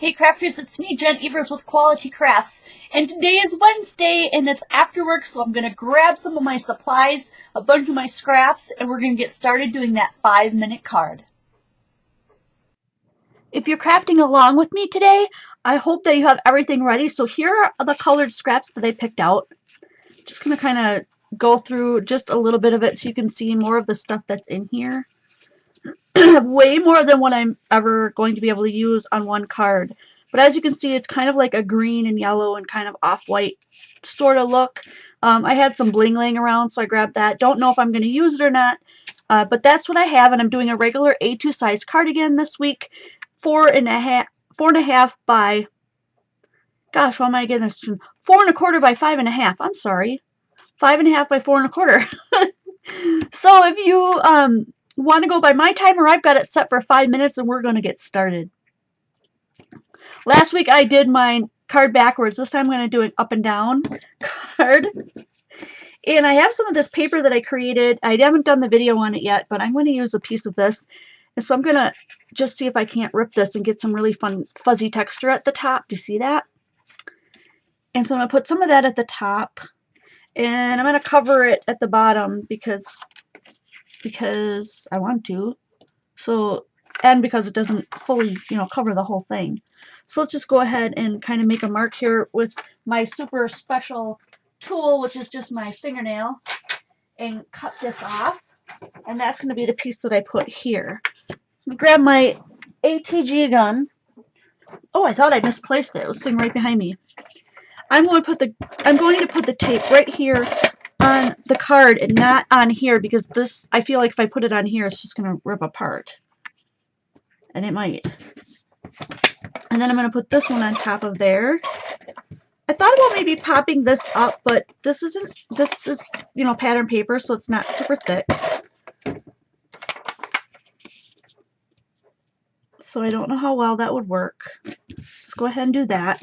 Hey crafters, it's me, Jen Evers with Koala T Crafts, and today is Wednesday and it's after work, so I'm going to grab some of my supplies, a bunch of my scraps, and we're going to get started doing that 5-minute card. If you're crafting along with me today, I hope that you have everything ready. So here are the colored scraps that I picked out. Just going to kind of go through just a little bit of it so you can see more of the stuff that's in here. Way more than what I'm ever going to be able to use on one card. But as you can see, it's kind of like a green and yellow and kind of off-white sort of look. I had some bling laying around, so I grabbed that. Don't know if I'm going to use it or not, but that's what I have, and I'm doing a regular A2 size cardigan this week, 4.5 by, gosh, why am I getting this? 4.25 by 5.5. I'm sorry, 5.5 by 4.25. So if you want to go by my timer, I've got it set for 5 minutes and we're going to get started. Last week I did my card backwards. This time I'm going to do an up and down card. And I have some of this paper that I created. I haven't done the video on it yet, but I'm going to use a piece of this. And so I'm going to just see if I can't rip this and get some really fun fuzzy texture at the top. Do you see that? And so I'm going to put some of that at the top. And I'm going to cover it at the bottom because I want to. So, and because it doesn't fully, cover the whole thing. So let's just go ahead and kind of make a mark here with my super special tool, which is just my fingernail, and cut this off. And that's going to be the piece that I put here. So I'm going to grab my ATG gun. Oh, I thought I misplaced it. It was sitting right behind me. I'm going to put the tape right here on the card and not on here, because this, I feel like if I put it on here, it's just going to rip apart. And it might. And then I'm going to put this one on top of there. I thought about maybe popping this up, but this is pattern paper, so it's not super thick. So I don't know how well that would work. Let's go ahead and do that.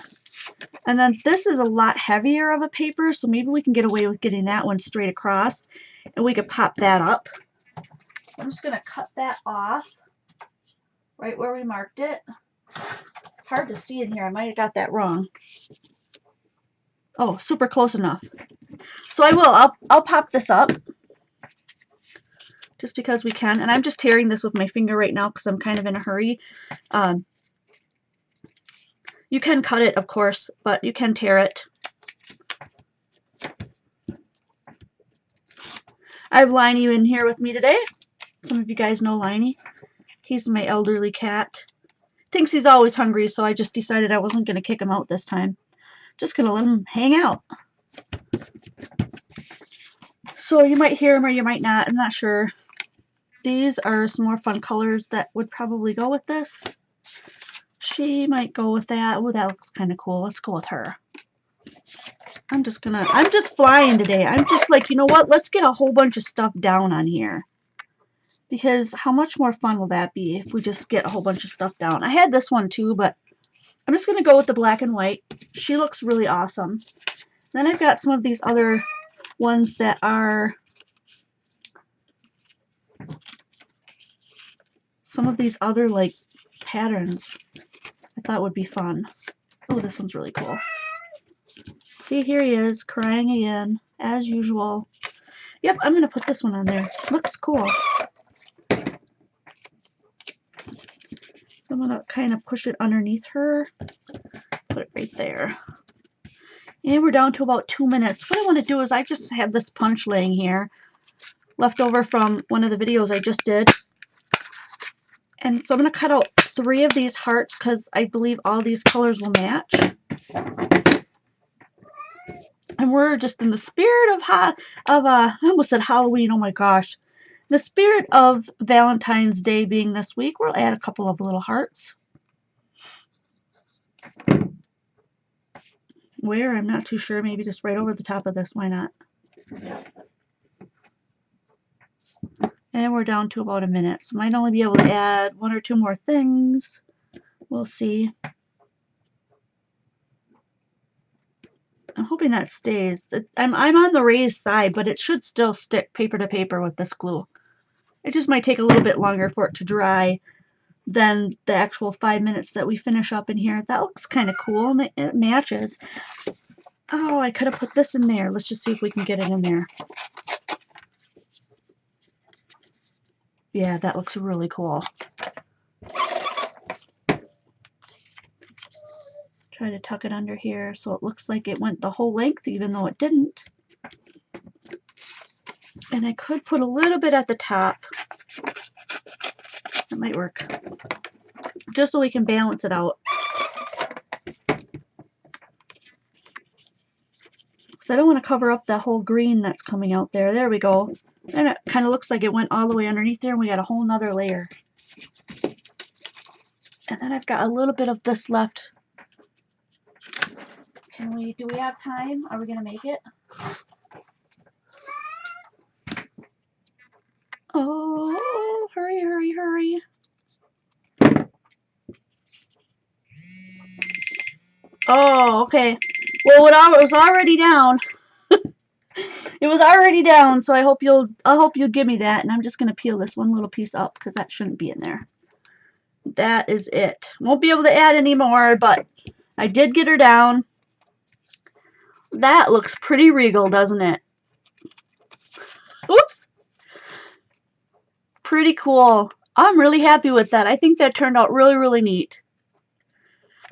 And then this is a lot heavier of a paper, so maybe we can get away with getting that one straight across, and we could pop that up. I'm just going to cut that off right where we marked it. Hard to see in here. I might have got that wrong. Oh, super close enough. So I will. I'll pop this up just because we can. And I'm just tearing this with my finger right now because I'm kind of in a hurry. You can cut it, of course, but you can tear it. I have Liney in here with me today. Some of you guys know Liney. He's my elderly cat. Thinks he's always hungry, so I just decided I wasn't going to kick him out this time. Just going to let him hang out. So you might hear him or you might not. I'm not sure. These are some more fun colors that would probably go with this. She might go with that. Oh, that looks kind of cool. Let's go with her. I'm just flying today. I'm just like, you know what? Let's get a whole bunch of stuff down on here. Because how much more fun will that be if we just get a whole bunch of stuff down? I had this one too, but I'm just going to go with the black and white. She looks really awesome. Then I've got some of these other ones that are some of these other like patterns I thought would be fun. Oh, this one's really cool. See, here he is crying again as usual. Yep, I'm going to put this one on there. Looks cool. I'm going to kind of push it underneath her. Put it right there. And we're down to about 2 minutes. What I want to do is I just have this punch laying here, left over from one of the videos I just did. And so I'm going to cut out 3 of these hearts because I believe all these colors will match. And we're just in the spirit of I almost said Halloween, oh my gosh. The spirit of Valentine's Day being this week, we'll add a couple of little hearts. Where? I'm not too sure. Maybe just right over the top of this. Why not? And we're down to about a minute. So might only be able to add 1 or 2 more things. We'll see. I'm hoping that stays. I'm on the raised side, but it should still stick paper to paper with this glue. It just might take a little bit longer for it to dry than the actual 5 minutes that we finish up in here. That looks kind of cool, and it matches. Oh, I could have put this in there. Let's just see if we can get it in there. Yeah, that looks really cool. Try to tuck it under here so it looks like it went the whole length, even though it didn't. And I could put a little bit at the top. That might work. Just so we can balance it out. Because I don't want to cover up that whole green that's coming out there. There we go. And it kind of looks like it went all the way underneath there, and we got a whole nother layer. And then I've got a little bit of this left. Do we have time? Are we going to make it? Oh, hurry, hurry, hurry. Oh, okay. Well, it was already down. It was already down, so I hope you'll give me that, and I'm just gonna peel this one little piece up because that shouldn't be in there. That is it. Won't be able to add any more, but I did get her down. That looks pretty regal, doesn't it? Oops. Pretty cool. I'm really happy with that. I think that turned out really, really neat.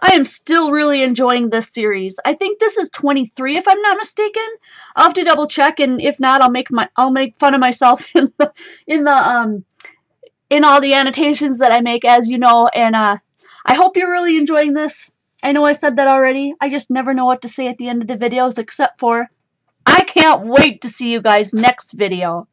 I am still really enjoying this series. I think this is 23, if I'm not mistaken. I'll have to double check, and if not, I'll make fun of myself in all the annotations that I make, as you know. And I hope you're really enjoying this. I know I said that already. I just never know what to say at the end of the videos, except for I can't wait to see you guys next video.